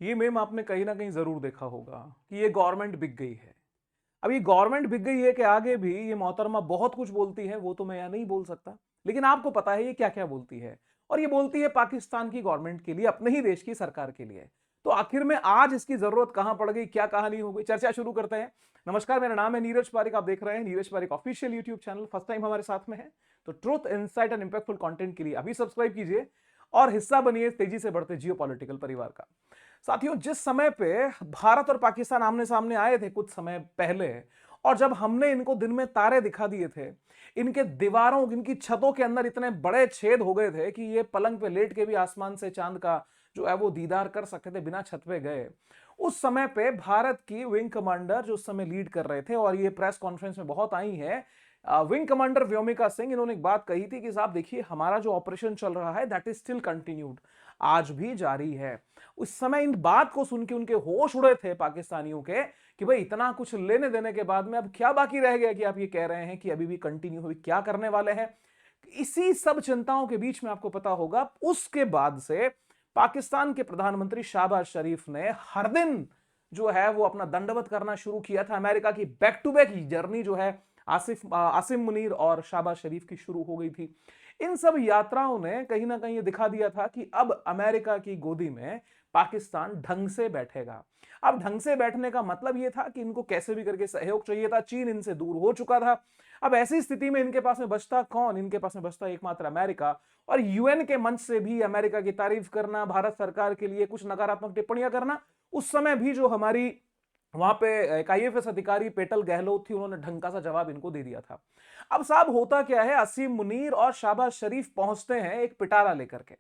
ये मेम आपने कहीं ना कहीं जरूर देखा होगा कि ये गवर्नमेंट बिक गई है। अब ये गवर्नमेंट बिक गई है कि आगे भी ये मोहतरमा बहुत कुछ बोलती है, वो तो मैं यहाँ नहीं बोल सकता, लेकिन आपको पता है ये क्या क्या बोलती है। और ये बोलती है पाकिस्तान की गवर्नमेंट के लिए, अपने ही देश की सरकार के लिए। तो आखिर में आज इसकी जरूरत कहां पड़ गई, क्या कहानी हो गई, चर्चा शुरू करते हैं। नमस्कार, मेरा नाम है नीरज पारिक, आप देख रहे हैं Neeraj Pareek official YouTube channel. First time हमारे साथ में है तो truth, insight and impactful content के लिए अभी सब्सक्राइब कीजिए और हिस्सा बनिए तेजी से बढ़ते जियोपॉलिटिकल परिवार का। साथियों, जिस समय पे भारत और पाकिस्तान आमने सामने आए थे कुछ समय पहले, और जब हमने इनको दिन में तारे दिखा दिए थे, इनके दीवारों, इनकी छतों के अंदर इतने बड़े छेद हो गए थे कि ये पलंग पे लेट के भी आसमान से चांद का जो है वो दीदार कर सकते थे बिना छत पे गए। उस समय पे भारत की विंग कमांडर जो उस समय लीड कर रहे थे, और ये प्रेस कॉन्फ्रेंस में बहुत आई है, विंग कमांडर व्योमिका सिंह, इन्होंने एक बात कही थी कि साहब देखिए, हमारा जो ऑपरेशन चल रहा है दैट इज स्टिल कंटिन्यूड, आज भी जारी है। उस समय इन बात को सुन के उनके होश उड़े थे पाकिस्तानियों के कि भाई इतना कुछ लेने देने के बाद में अब क्या बाकी रह गया कि आप ये कह रहे हैं कि अभी भी कंटिन्यू हुई, क्या करने वाले हैं। इसी सब चिंताओं के बीच में आपको पता होगा उसके बाद से पाकिस्तान के प्रधानमंत्री शहबाज शरीफ ने हर दिन जो है वो अपना दंडवत करना शुरू किया था। अमेरिका की बैक टू बैक जर्नी जो है आसिम मुनीर और शहबाज शरीफ की शुरू हो गई थी। इन सब यात्राओं ने कहीं ना कहीं ये दिखा दिया था कि अब अमेरिका की गोदी में पाकिस्तान ढंग से बैठेगा। अब ढंग से बैठने का मतलब यह था कि इनको कैसे भी करके सहयोग चाहिए था, चीन इनसे दूर हो चुका था। अब ऐसी स्थिति में इनके पास में बचता कौन, इनके पास में बचता एकमात्र अमेरिका। और यूएन के मंच से भी अमेरिका की तारीफ करना, भारत सरकार के लिए कुछ नकारात्मक टिप्पणियां करना, उस समय भी जो हमारी वहां पे एक आईएफएस अधिकारी पेटल गहलोत थी, उन्होंने ढंग का सा जवाब इनको दे दिया था। अब साहब होता क्या है, असीम मुनीर और शहबाज शरीफ पहुंचते हैं एक पिटारा लेकर के।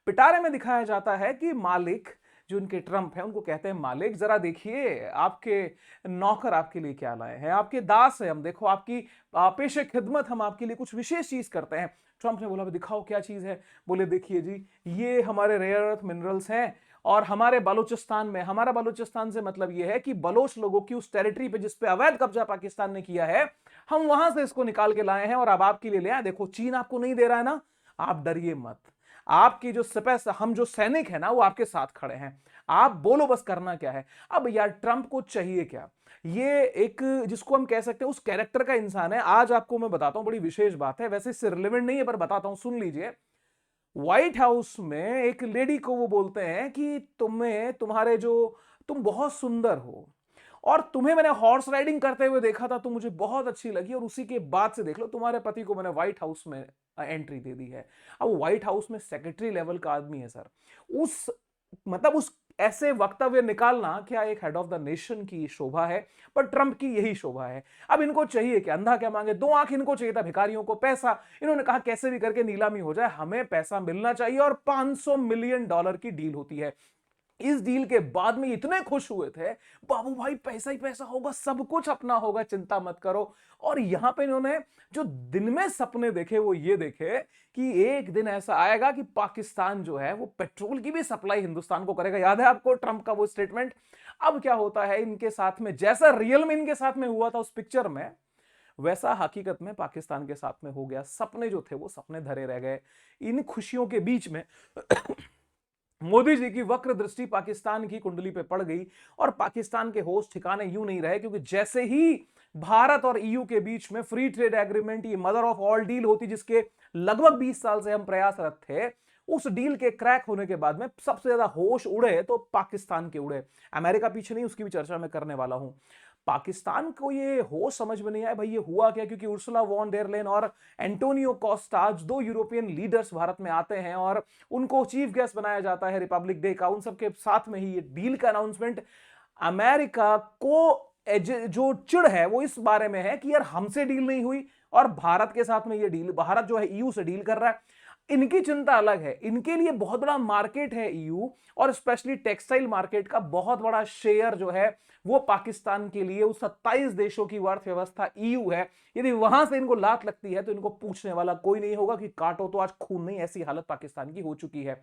पिटारे में दिखाया जाता है कि मालिक जो उनके ट्रंप है उनको कहते हैं, मालिक जरा देखिए आपके नौकर आपके लिए क्या लाए हैं, आपके दास है हम, देखो आपकी पेशे खिदमत, हम आपके लिए कुछ विशेष चीज करते हैं। ट्रंप ने बोला दिखाओ क्या चीज है। बोले देखिए जी, ये हमारे रेयर अर्थ मिनरल्स हैं, और हमारे बलूचिस्तान में, हमारा बलूचिस्तान से मतलब यह है कि बलोच लोगों की उस टेरिटरी पे जिस पे अवैध कब्जा पाकिस्तान ने किया है, हम वहां से इसको निकाल के लाए हैं और अब आपके लिए ले आए। देखो चीन आपको नहीं दे रहा है ना, आप डरिए मत, आपकी जो सिपह, हम जो सैनिक है ना वो आपके साथ खड़े हैं, आप बोलो बस करना क्या है। अब यार ट्रंप को चाहिए क्या, ये एक जिसको हम कह सकते हैं उस कैरेक्टर का इंसान है। आज आपको मैं बताता हूं, बड़ी विशेष बात है, वैसे इससे रिलेवेंट नहीं है पर बताता हूं, सुन लीजिए। व्हाइट हाउस में एक लेडी को वो बोलते हैं कि तुम्हें, तुम्हारे जो, तुम बहुत सुंदर हो, और तुम्हें मैंने हॉर्स राइडिंग करते हुए देखा था, तो मुझे बहुत अच्छी लगी, और उसी के बाद से देख लो तुम्हारे पति को मैंने व्हाइट हाउस में एंट्री दे दी है। अब व्हाइट हाउस में सेक्रेटरी लेवल का आदमी है सर। उस मतलब उस ऐसे वक्तव्य निकालना क्या एक हेड ऑफ द नेशन की शोभा है, पर ट्रंप की यही शोभा है। अब इनको चाहिए कि अंधा क्या मांगे दो आंख, इनको चाहिए था भिखारियों को पैसा। इन्होंने कहा कैसे भी करके नीलामी हो जाए, हमें पैसा मिलना चाहिए, और $500 मिलियन की डील होती है। इस डील के बाद में इतने खुश हुए थे, बाबू भाई पैसा ही पैसा होगा, सब कुछ अपना होगा, चिंता मत करो। और यहां पे इन्होंने जो दिन में सपने देखे वो ये देखे कि एक दिन ऐसा आएगा कि पाकिस्तान जो है वो पेट्रोल की भी सप्लाई हिंदुस्तान को करेगा। याद है आपको ट्रंप का वो स्टेटमेंट। अब क्या होता है इनके साथ में, जैसा रियल में इनके साथ में हुआ था उस पिक्चर में, वैसा हकीकत में पाकिस्तान के साथ में हो गया। सपने जो थे वो सपने धरे रह गए। इन खुशियों के बीच में मोदी जी की वक्र दृष्टि पाकिस्तान की कुंडली पे पड़ गई, और पाकिस्तान के होश ठिकाने यूं नहीं रहे, क्योंकि जैसे ही भारत और ईयू के बीच में फ्री ट्रेड एग्रीमेंट, ये मदर ऑफ ऑल डील होती जिसके लगभग 20 साल से हम प्रयासरत थे, उस डील के क्रैक होने के बाद में सबसे ज्यादा होश उड़े तो पाकिस्तान के उड़े। अमेरिका पीछे नहीं, उसकी भी चर्चा मैं करने वाला हूं। पाकिस्तान को ये होश समझ में नहीं आया भाई ये हुआ क्या, क्योंकि उर्सुला वॉन डेर लेन और एंटोनियो कोस्टा, आज दो यूरोपियन लीडर्स भारत में आते हैं और उनको चीफ गेस्ट बनाया जाता है रिपब्लिक डे का। उन सबके साथ में ही ये डील का अनाउंसमेंट। अमेरिका को जो चिढ़ है वो इस बारे में है कि यार हमसे डील नहीं हुई और भारत के साथ में ये डील, भारत जो है ईयू से डील कर रहा है। इनकी चिंता अलग है, इनके लिए बहुत बड़ा मार्केट है ईयू, और स्पेशली टेक्सटाइल मार्केट का बहुत बड़ा शेयर जो है वो पाकिस्तान के लिए, उस 27 देशों की अर्थव्यवस्था ईयू है। यदि वहां से इनको लात लगती है तो इनको पूछने वाला कोई नहीं होगा कि काटो तो आज खून नहीं, ऐसी हालत पाकिस्तान की हो चुकी है।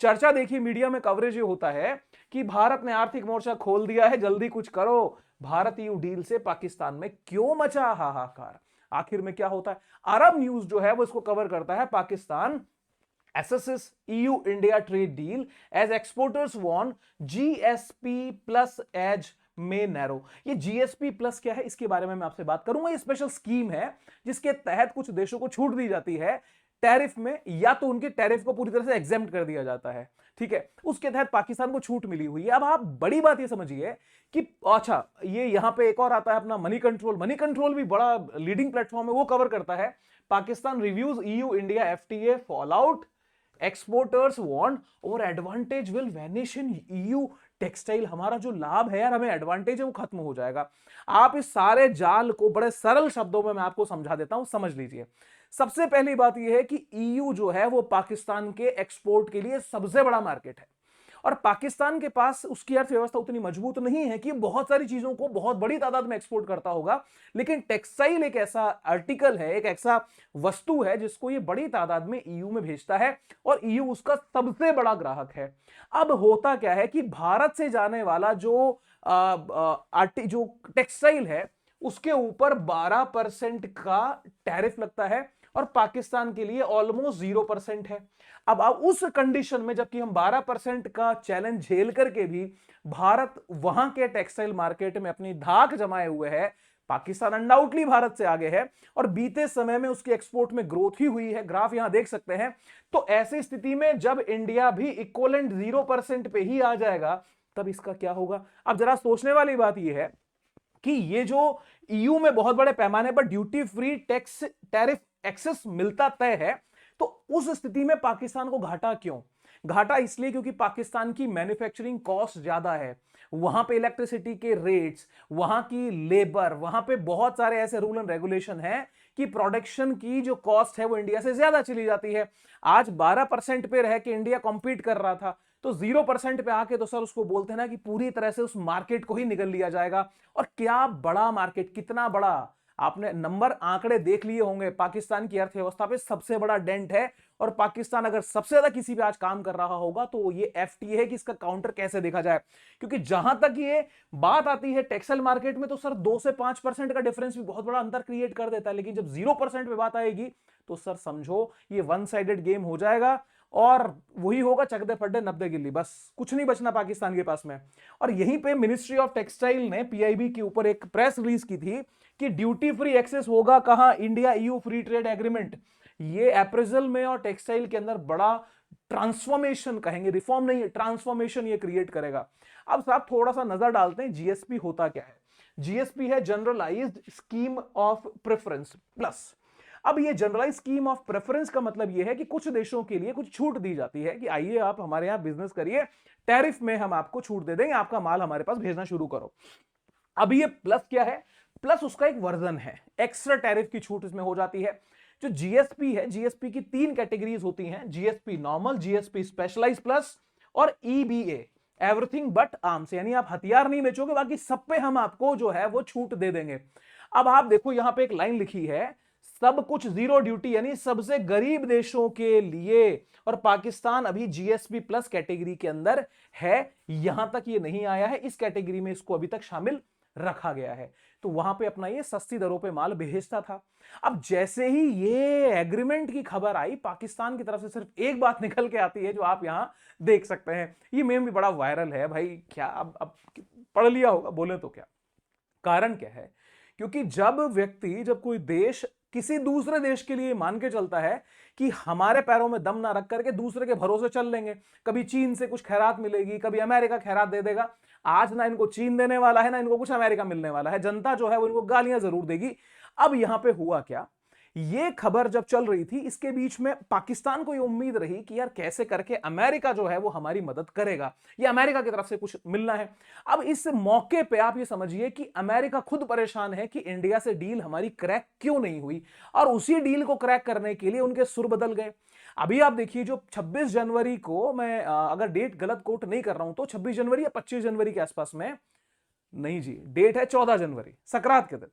चर्चा देखिए, मीडिया में कवरेज ये होता है कि भारत ने आर्थिक मोर्चा खोल दिया है, जल्दी कुछ करो। भारत ईयू डील से पाकिस्तान में क्यों मचा हाहाकार, आखिर में क्या होता है। अरब न्यूज जो है वो इसको कवर करता है, Pakistan assesses EU-India trade deal as exporters want GSP plus edge में नैरो। ये जीएसपी प्लस क्या है इसके बारे में मैं आपसे बात करूंगा। ये स्पेशल स्कीम है जिसके तहत कुछ देशों को छूट दी जाती है टैरिफ में, या तो उनके टैरिफ को पूरी तरह से एग्जेम्प्ट कर दिया जाता है, ठीक है। उसके तहत पाकिस्तान को छूट मिली हुई है। अब आप बड़ी बात ये समझिए कि अच्छा, ये यहां पे एक और आता है अपना मनी कंट्रोल। मनी कंट्रोल भी बड़ा लीडिंग प्लेटफॉर्म है, वो कवर करता है Pakistan reviews EU India FTA fallout, exporters want और advantage will vanish in EU textile. हमारा जो लाभ है यार, हमें एडवांटेज है वो खत्म हो जाएगा। आप इस सारे जाल को बड़े सरल शब्दों में मैं आपको समझा देता हूं, समझ लीजिए। सबसे पहली बात यह है कि EU जो है वो पाकिस्तान के एक्सपोर्ट के लिए सबसे बड़ा मार्केट है, और पाकिस्तान के पास उसकी अर्थव्यवस्था उतनी मजबूत नहीं है कि बहुत सारी चीजों को बहुत बड़ी तादाद में एक्सपोर्ट करता होगा। लेकिन टेक्सटाइल एक ऐसा आर्टिकल है, एक ऐसा वस्तु है जिसको ये बड़ी तादाद में EU में भेजता है, और EU उसका सबसे बड़ा ग्राहक है। अब होता क्या है कि भारत से जाने वाला जो टेक्सटाइल है उसके ऊपर 12% का टैरिफ लगता है, और पाकिस्तान के लिए ऑलमोस्ट 0% है। अब उस कंडीशन में जबकि हम 12% का चैलेंज झेल करके भी भारत वहां के टेक्सटाइल मार्केट में अपनी धाक जमाए हुए है, पाकिस्तान अनडाउटली भारत से आगे है, और बीते समय में उसकी एक्सपोर्ट में ग्रोथ ही हुई है, ग्राफ यहां देख सकते हैं। तो ऐसी स्थिति में जब इंडिया भी इक्वलेंट 0% पे ही आ जाएगा तब इसका क्या होगा। अब जरा सोचने वाली बात यह है कि ये जो EU में बहुत बड़े पैमाने पर duty free tax tariff access मिलता तय है, तो उस स्थिति में पाकिस्तान को घाटा क्यों? घाटा इसलिए क्योंकि पाकिस्तान की मैन्युफैक्चरिंग कॉस्ट ज्यादा है, वहां पे इलेक्ट्रिसिटी के रेट्स, वहां की लेबर, वहां पे बहुत सारे ऐसे रूल एंड रेगुलेशन हैं कि प्रोडक्शन की जो कॉस्ट है वो इंडिया से ज्यादा चली जाती है। आज 12% पे रह के इंडिया कॉम्पीट कर रहा था, तो 0% पे आके तो सर उसको बोलते हैं ना कि पूरी तरह से उस मार्केट को ही निगल लिया जाएगा। और क्या बड़ा मार्केट, कितना बड़ा, आपने नंबर आंकड़े देख लिए होंगे। पाकिस्तान की अर्थव्यवस्था पे सबसे बड़ा डेंट है, और पाकिस्तान अगर सबसे ज्यादा किसी पे आज काम कर रहा होगा तो ये FTA है कि इसका काउंटर कैसे देखा जाए। क्योंकि जहां तक ये बात आती है टेक्सटाइल मार्केट में, तो सर 2 से 5% का डिफरेंस भी बहुत बड़ा अंतर क्रिएट कर देता है। लेकिन जब 0% पे बात आएगी तो सर समझो ये वन साइडेड गेम हो जाएगा, और वही होगा चकदे फड्डे नब्दे गिल्ली, बस कुछ नहीं बचना पाकिस्तान के पास में। और यहीं पे मिनिस्ट्री ऑफ टेक्सटाइल ने PIB के ऊपर एक प्रेस रिलीज की थी कि ड्यूटी फ्री एक्सेस होगा कहां, India EU free trade agreement. ये अप्रेजल में और टेक्सटाइल के अंदर बड़ा ट्रांसफॉर्मेशन, कहेंगे रिफॉर्म नहीं है, ट्रांसफॉर्मेशन ये क्रिएट करेगा। अब साहब थोड़ा सा नजर डालते हैं GSP होता क्या है। GSP है generalised scheme of preference plus. अब ये जनरलाइज स्कीम ऑफ प्रेफरेंस का मतलब ये है कि कुछ देशों के लिए कुछ छूट दी जाती है कि आइए आप हमारे यहां बिजनेस करिए, टैरिफ में हम आपको छूट दे देंगे, आपका माल हमारे पास भेजना शुरू करो। अब ये प्लस क्या है? प्लस उसका एक वर्जन है, एक्स्ट्रा टैरिफ की छूट इसमें हो जाती है। जो GSP है, GSP की 3 कैटेगरीज होती हैं, GSP normal, GSP specialise plus और EBA एवरीथिंग बट आर्म्स, यानी आप हथियार नहीं बेचोगे, बाकी सब पे हम आपको जो है वो छूट दे देंगे। अब आप देखो यहां पे एक लाइन लिखी है, सब कुछ जीरो ड्यूटी, यानी सबसे गरीब देशों के लिए, और पाकिस्तान अभी GSP प्लस कैटेगरी के अंदर है, यहां तक ये नहीं आया है, इस कैटेगरी में इसको अभी तक शामिल रखा गया है। तो वहां पे अपना ये सस्ती दरों पे माल भेजता था। अब जैसे ही ये एग्रीमेंट की खबर आई, पाकिस्तान की तरफ से सिर्फ एक बात निकल के आती है जो आप यहां देख सकते हैं। ये मेम भी बड़ा वायरल है भाई, क्या अब पढ़ लिया होगा, बोले तो क्या कारण क्या है? क्योंकि जब कोई देश किसी दूसरे देश के लिए मान के चलता है कि हमारे पैरों में दम ना रख करके दूसरे के भरोसे चल लेंगे, कभी चीन से कुछ खैरात मिलेगी, कभी अमेरिका खैरात दे देगा। आज ना इनको चीन देने वाला है, ना इनको कुछ अमेरिका मिलने वाला है, जनता जो है वो इनको गालियां जरूर देगी। अब यहां पे हुआ क्या, ये खबर जब चल रही थी, इसके बीच में पाकिस्तान को ये उम्मीद रही कि यार कैसे करके अमेरिका जो है वो हमारी मदद करेगा, ये अमेरिका की तरफ से कुछ मिलना है। अब इस मौके पे आप ये समझिए कि अमेरिका खुद परेशान है कि इंडिया से डील हमारी क्रैक क्यों नहीं हुई, और उसी डील को क्रैक करने के लिए उनके सुर बदल गए। अभी आप देखिए, जो 26 जनवरी को, मैं अगर डेट गलत कोट नहीं कर रहा हूं तो 26 जनवरी या 25 जनवरी के आसपास में, नहीं जी डेट है 14 जनवरी, संक्रांत के दिन,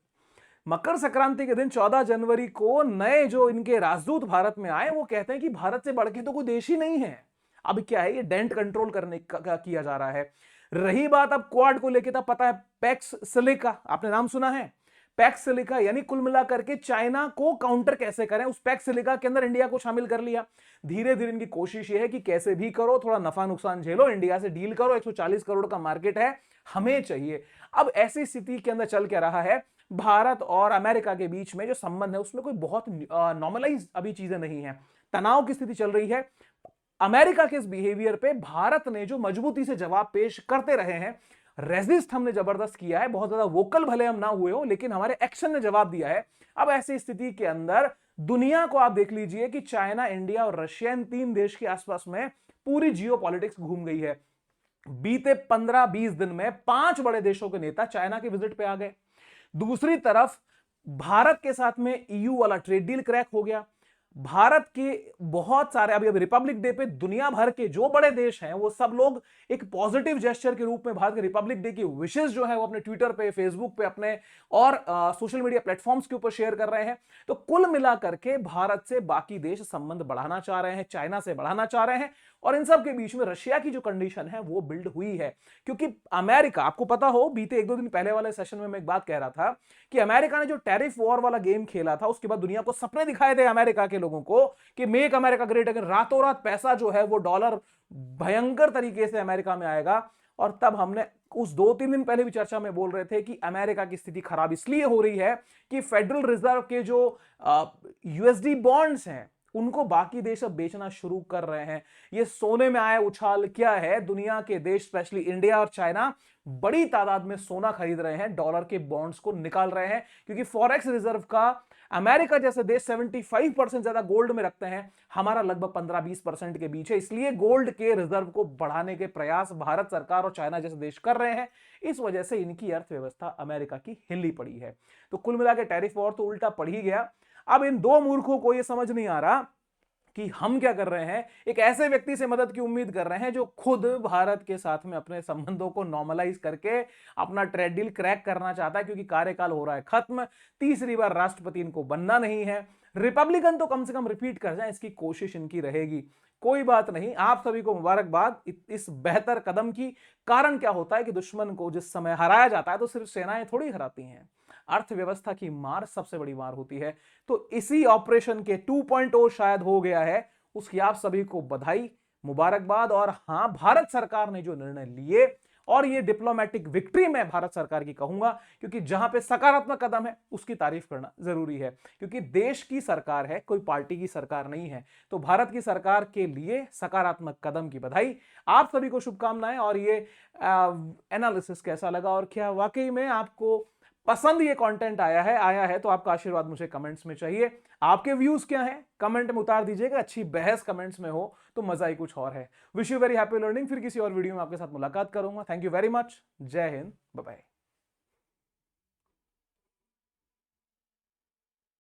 मकर संक्रांति के दिन 14 जनवरी को नए जो इनके राजदूत भारत में आए, वो कहते हैं कि भारत से बढ़ के तो कोई देश ही नहीं है। अब क्या है, ये डेंट कंट्रोल करने का किया जा रहा है। रही बात अब क्वाड को लेकर, तब पता है पैक्स सिलिका, आपने नाम सुना है? पैक्स सिलिका, यानी कुल मिलाकर के चाइना को काउंटर कैसे करें, उस पैक्स सिलिका के अंदर इंडिया को शामिल कर लिया। धीरे धीरे इनकी कोशिश ये है कि कैसे भी करो, थोड़ा नफा नुकसान झेलो, इंडिया से डील करो, 140 करोड़ का मार्केट है, हमें चाहिए। अब ऐसी स्थिति के अंदर चल क्या रहा है, भारत और अमेरिका के बीच में जो संबंध है उसमें कोई बहुत नॉर्मलाइज अभी चीजें नहीं है, तनाव की स्थिति चल रही है। अमेरिका के इस बिहेवियर पे भारत ने जो मजबूती से जवाब पेश करते रहे हैं, रेजिस्ट हमने जबरदस्त किया है, बहुत ज्यादा वोकल भले हम ना हुए हो लेकिन हमारे एक्शन ने जवाब दिया है। अब ऐसी स्थिति के अंदर दुनिया को आप देख लीजिए कि चाइना, इंडिया और रशिया, इन तीन देश के आसपास में पूरी जियो पॉलिटिक्स घूम गई है। बीते 15-20 दिन में 5 बड़े देशों के नेता चाइना के विजिट पे आ गए। दूसरी तरफ भारत के साथ में ईयू वाला ट्रेड डील क्रैक हो गया। भारत के बहुत सारे अभी रिपब्लिक डे पे दुनिया भर के जो बड़े देश हैं वो सब लोग एक पॉजिटिव जेस्चर के रूप में भारत के रिपब्लिक डे की विशेष जो है वो अपने ट्विटर पे, फेसबुक पे, अपने और सोशल मीडिया प्लेटफॉर्म्स के ऊपर शेयर कर रहे हैं। तो कुल मिलाकर के भारत से बाकी देश संबंध बढ़ाना चाह रहे हैं, चाइना से बढ़ाना चाह रहे हैं, और इन सब के बीच में रशिया की जो कंडीशन है वो बिल्ड हुई है। क्योंकि अमेरिका, आपको पता हो बीते 1-2 दिन पहले वाले सेशन में मैं एक बात कह रहा था कि अमेरिका ने जो टैरिफ वॉर वाला गेम खेला था, उसके बाद दुनिया को सपने दिखाए थे अमेरिका के लोगों को कि मेक अमेरिका ग्रेट अगेन, रातों रात पैसा जो है वो डॉलर भयंकर तरीके से अमेरिका में आएगा। और तब हमने उस 2-3 दिन पहले भी चर्चा में बोल रहे थे कि अमेरिका की स्थिति खराब इसलिए हो रही है कि फेडरल रिजर्व के जो यूएसडी बॉन्ड्स हैं उनको बाकी देश अब बेचना शुरू कर रहे हैं। ये सोने में आया उछाल क्या है, दुनिया के देश स्पेशली इंडिया और चाइना बड़ी तादाद में सोना खरीद रहे हैं, डॉलर के बॉन्ड्स को निकाल रहे हैं, क्योंकि फॉरेक्स रिजर्व का अमेरिका जैसे देश 75% ज्यादा गोल्ड में रखते हैं, हमारा लगभग 15-20% के बीच है। इसलिए गोल्ड के रिजर्व को बढ़ाने के प्रयास भारत सरकार और चाइना जैसे देश कर रहे हैं। इस वजह से इनकी अर्थव्यवस्था अमेरिका की हिली पड़ी है। तो कुल मिलाकर टैरिफ वॉर तो उल्टा पड़ ही गया। अब इन दो मूर्खों को यह समझ नहीं आ रहा कि हम क्या कर रहे हैं, एक ऐसे व्यक्ति से मदद की उम्मीद कर रहे हैं जो खुद भारत के साथ में अपने संबंधों को नॉर्मलाइज करके अपना ट्रेड डील क्रैक करना चाहता है, क्योंकि कार्यकाल हो रहा है खत्म, तीसरी बार राष्ट्रपति इनको बनना नहीं है। रिपब्लिकन तो कम से कम रिपीट कर जाए, इसकी कोशिश इनकी रहेगी। कोई बात नहीं, आप सभी को मुबारकबाद इस बेहतर कदम की। कारण क्या होता है कि दुश्मन को जिस समय हराया जाता है तो सिर्फ सेनाएं थोड़ी हराती हैं, अर्थव्यवस्था की मार सबसे बड़ी मार होती है। तो इसी ऑपरेशन के 2.0 शायद हो गया है, उसकी आप सभी को बधाई, मुबारकबाद। और हां, भारत सरकार ने जो निर्णय लिए, और ये डिप्लोमेटिक विक्ट्री मैं भारत सरकार की कहूंगा, क्योंकि जहां पे सकारात्मक कदम है उसकी तारीफ करना जरूरी है, क्योंकि देश की सरकार है, कोई पार्टी की सरकार नहीं है। तो भारत की सरकार के लिए सकारात्मक कदम की बधाई, आप सभी को शुभकामनाएं। और ये एनालिसिस कैसा लगा और क्या वाकई में आपको पसंद ये कंटेंट आया है तो आपका आशीर्वाद मुझे कमेंट्स में चाहिए। आपके व्यूज क्या हैं कमेंट में उतार दीजिएगा, अच्छी बहस कमेंट्स में हो तो मजा ही कुछ और है। Wish you very happy learning. फिर किसी और वीडियो में आपके साथ मुलाकात करूंगा। Thank you very much. जय हिंद, बाय बाय।